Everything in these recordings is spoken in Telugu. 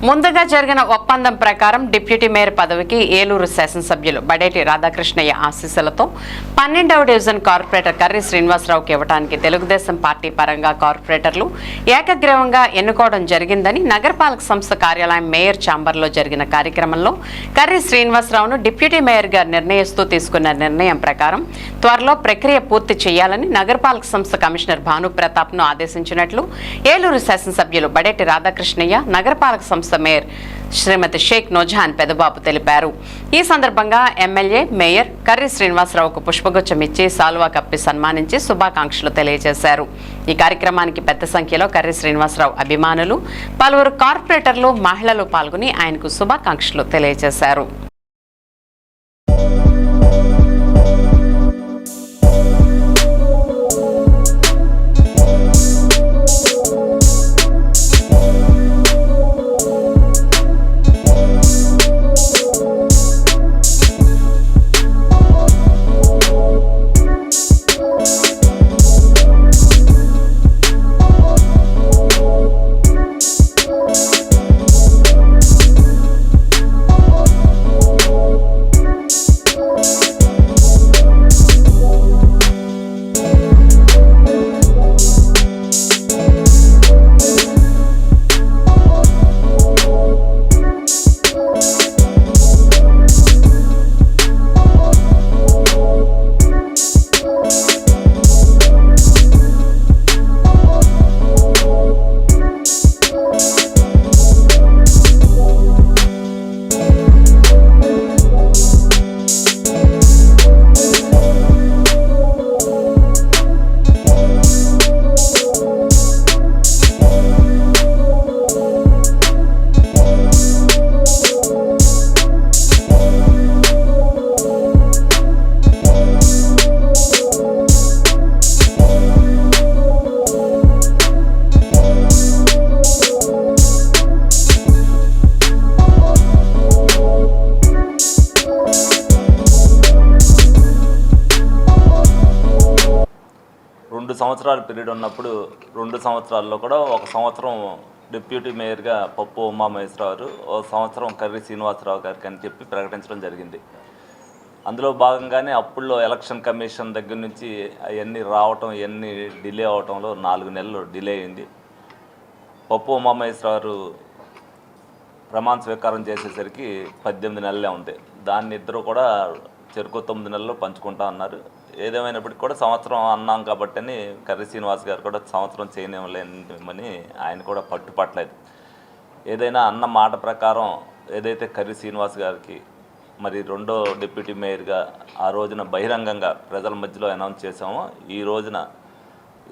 ముందుగా జరిగిన ఒప్పందం ప్రకారం డిప్యూటీ మేయర్ పదవికి ఏలూరు శాసనసభ్యులు బడేటి రాధాకృష్ణయ్య ఆశీస్సులతో 12వ డివిజన్ కార్పొరేటర్ కర్రి శ్రీనివాసరావుకి ఇవ్వడానికి తెలుగుదేశం పార్టీ పరంగా కార్పొరేటర్లు ఏకగ్రీవంగా ఎన్నుకోవడం జరిగిందని నగరపాలక సంస్థ కార్యాలయం మేయర్ ఛాంబర్లో జరిగిన కార్యక్రమంలో కర్రి శ్రీనివాసరావును డిప్యూటీ మేయర్గా నిర్ణయిస్తూ తీసుకున్న నిర్ణయం ప్రకారం త్వరలో ప్రక్రియ పూర్తి చేయాలని నగరపాలక సంస్థ కమిషనర్ భానుప్రతాప్ను ఆదేశించినట్లు ఏలూరు శాసనసభ్యులు బడేటి రాధాకృష్ణయ్య నగరపాలక సంస్థ మేయర్ శ్రీమతి షేక్ నోజహాన్ పెదబాబు తెలిపారు. ఈ సందర్భంగా ఎమ్మెల్యే మేయర్ కర్రి శ్రీనివాసరావుకు పుష్పగుచ్చం ఇచ్చి సాల్వా కప్పి సన్మానించి శుభాకాంక్షలు తెలియజేశారు. ఈ కార్యక్రమానికి పెద్ద సంఖ్యలో కర్రి శ్రీనివాసరావు అభిమానులు, పలువురు కార్పొరేటర్లు, మహిళలు పాల్గొని ఆయనకు శుభాకాంక్షలు తెలియజేశారు. సంవత్సరాల పీరియడ్ ఉన్నప్పుడు 2 సంవత్సరాల్లో కూడా 1 సంవత్సరం డిప్యూటీ మేయర్గా పప్పు ఉమామహేశ్వరరావు, 1 సంవత్సరం కర్రి శ్రీనివాసరావు గారికి అని చెప్పి ప్రకటించడం జరిగింది. అందులో భాగంగానే అప్పుల్లో ఎలక్షన్ కమిషన్ దగ్గర నుంచి అవన్నీ రావటం, ఇవన్నీ డిలే అవటంలో 4 నెలలు డిలే అయింది. పప్పు ఉమామహేశ్వరరావు ప్రమాణ స్వీకారం చేసేసరికి 18 నెలలే ఉంది. దాన్ని ఇద్దరు కూడా చెరుకు 9 నెలల్లో పంచుకుంటా అన్నారు. ఏదేమైనప్పటికీ కూడా సంవత్సరం అన్నాం కాబట్టి అని కర్రి శ్రీనివాస్ గారు కూడా సంవత్సరం చేయనివ్వలేమని ఆయన కూడా పట్టుపట్టలేదు. ఏదైనా అన్న మాట ప్రకారం ఏదైతే కర్రి శ్రీనివాస్ గారికి మరి 2వ డిప్యూటీ మేయర్గా ఆ రోజున బహిరంగంగా ప్రజల మధ్యలో అనౌన్స్ చేసామో, ఈ రోజున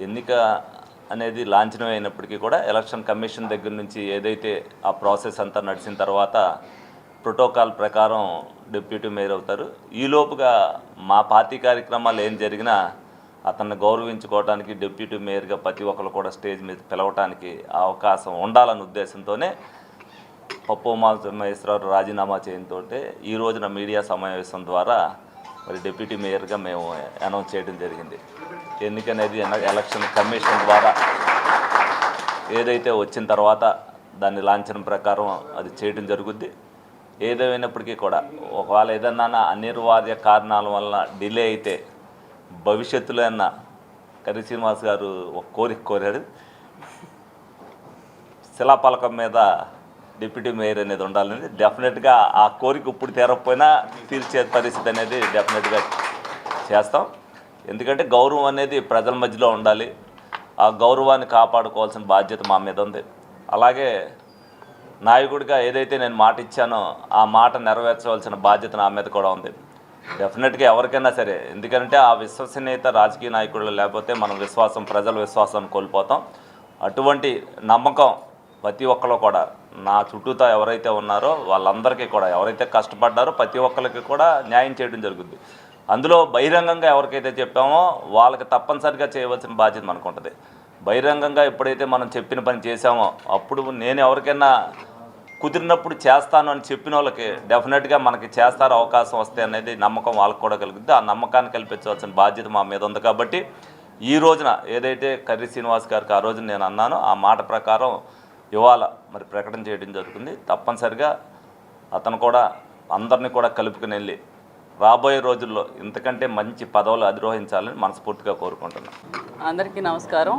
ఎన్నిక అనేది లాంఛనం అయినప్పటికీ కూడా ఎలక్షన్ కమిషన్ దగ్గర నుంచి ఏదైతే ఆ ప్రాసెస్ అంతా నడిచిన తర్వాత ప్రోటోకాల్ ప్రకారం డిప్యూటీ మేయర్ అవుతారు. ఈలోపుగా మా పార్టీ కార్యక్రమాలు ఏం జరిగినా అతన్ని గౌరవించుకోవడానికి డిప్యూటీ మేయర్గా ప్రతి ఒక్కరు కూడా స్టేజ్ మీద పిలవటానికి అవకాశం ఉండాలన్న ఉద్దేశంతోనే పప్పు ఉమామహేశ్వరరావు రాజీనామా చేయడంతో ఈ రోజున మీడియా సమావేశం ద్వారా మరి డిప్యూటీ మేయర్గా మేము అనౌన్స్ చేయడం జరిగింది. ఎన్నికనేది ఎలక్షన్ కమిషన్ ద్వారా ఏదైతే వచ్చిన తర్వాత దాన్ని లాంఛనం ప్రకారం అది చేయడం జరుగుద్ది. ఏదేమైనప్పటికీ కూడా ఒకవేళ ఏదన్నా అనివార్య కారణాల వల్ల డిలే అయితే భవిష్యత్తులో అన్న కర్రి శ్రీనివాస్ గారు ఒక కోరిక కోరారు, శిలాపలకం మీద డిప్యూటీ మేయర్ అనేది ఉండాలని. డెఫినెట్గా ఆ కోరిక ఇప్పుడు తీరకపోయినా తీర్చే పరిస్థితి అనేది డెఫినెట్గా చేస్తాం. ఎందుకంటే గౌరవం అనేది ప్రజల మధ్యలో ఉండాలి. ఆ గౌరవాన్ని కాపాడుకోవాల్సిన బాధ్యత మా మీద ఉంది. అలాగే నాయకుడిగా ఏదైతే నేను మాట ఇచ్చానో ఆ మాట నెరవేర్చవలసిన బాధ్యత నా మీద కూడా ఉంది. డెఫినెట్గా ఎవరికైనా సరే, ఎందుకంటే ఆ విశ్వసనీయత రాజకీయ నాయకులు లేకపోతే మనం విశ్వాసం, ప్రజల విశ్వాసాన్ని కోల్పోతాం. అటువంటి నమ్మకం ప్రతి ఒక్కరు కూడా నా చుట్టూతో ఎవరైతే ఉన్నారో వాళ్ళందరికీ కూడా, ఎవరైతే కష్టపడ్డారో ప్రతి ఒక్కరికి కూడా న్యాయం చేయడం జరుగుద్ది. అందులో బహిరంగంగా ఎవరికైతే చెప్పామో వాళ్ళకి తప్పనిసరిగా చేయవలసిన బాధ్యత మనకు ఉంటుంది. బహిరంగంగా ఎప్పుడైతే మనం చెప్పిన పని చేసామో అప్పుడు నేను ఎవరికైనా కుదిరినప్పుడు చేస్తాను అని చెప్పిన వాళ్ళకి డెఫినెట్గా మనకి చేస్తారు, అవకాశం వస్తే అనేది నమ్మకం వాళ్ళకు కూడా కలుగుతుంది. ఆ నమ్మకాన్ని కల్పించవలసిన బాధ్యత మా మీద ఉంది. కాబట్టి ఈ రోజున ఏదైతే కర్రి శ్రీనివాస్ గారికి ఆ రోజున నేను అన్నానో ఆ మాట ప్రకారం ఇవాళ మరి ప్రకటన చేయడం జరుగుతుంది. తప్పనిసరిగా అతను కూడా అందరినీ కూడా కలుపుకుని వెళ్ళి రాబోయే రోజుల్లో ఇంతకంటే మంచి పదవులు అధిరోహించాలని మనస్ఫూర్తిగా కోరుకుంటున్నాను. అందరికీ నమస్కారం.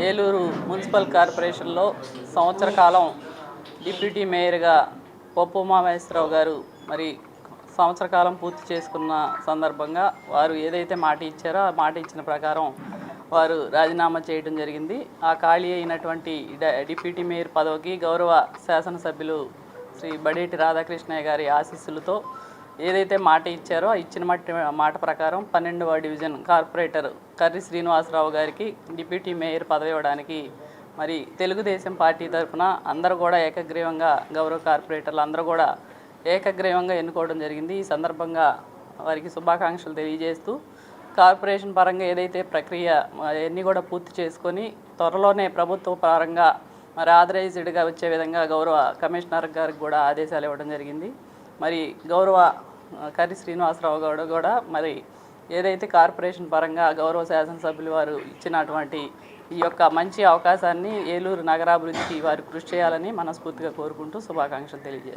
ఏలూరు మున్సిపల్ కార్పొరేషన్లో సంవత్సర కాలం డిప్యూటీ మేయర్గా పప్పు ఉమామహేశ్వరరావు గారు మరి సంవత్సర కాలం పూర్తి చేసుకున్న సందర్భంగా వారు ఏదైతే మాట ఇచ్చారో ఆ మాట ఇచ్చిన ప్రకారం వారు రాజీనామా చేయడం జరిగింది. ఆ ఖాళీ అయినటువంటి డిప్యూటీ మేయర్ పదవికి గౌరవ శాసనసభ్యులు శ్రీ బడేటి రాధాకృష్ణయ్య గారి ఆశీస్సులతో ఏదైతే మాట ఇచ్చారో ఆ ఇచ్చిన మాట ప్రకారం 12వ డివిజన్ కార్పొరేటర్ కర్రి శ్రీనివాసరావు గారికి డిప్యూటీ మేయర్ పదవి ఇవ్వడానికి మరి తెలుగుదేశం పార్టీ తరఫున అందరూ కూడా ఏకగ్రీవంగా గౌరవ కార్పొరేటర్లు అందరూ కూడా ఏకగ్రీవంగా ఎన్నుకోవడం జరిగింది. ఈ సందర్భంగా వారికి శుభాకాంక్షలు తెలియజేస్తూ కార్పొరేషన్ పరంగా ఏదైతే ప్రక్రియ అన్నీ కూడా పూర్తి చేసుకొని త్వరలోనే ప్రభుత్వ పరంగా మరి ఆథరైజ్డ్గా వచ్చే విధంగా గౌరవ కమిషనర్ గారికి కూడా ఆదేశాలు ఇవ్వడం జరిగింది. మరి గౌరవ కర్రి శ్రీనివాసరావు గారు కూడా మరి ఏదైతే కార్పొరేషన్ పరంగా గౌరవ శాసనసభ్యులు వారు ఇచ్చినటువంటి ఈ యొక్క మంచి అవకాశాన్ని ఏలూరు నగరాభివృద్ధికి వారు కృషి చేయాలని మనస్ఫూర్తిగా కోరుకుంటూ శుభాకాంక్షలు తెలియజేస్తారు.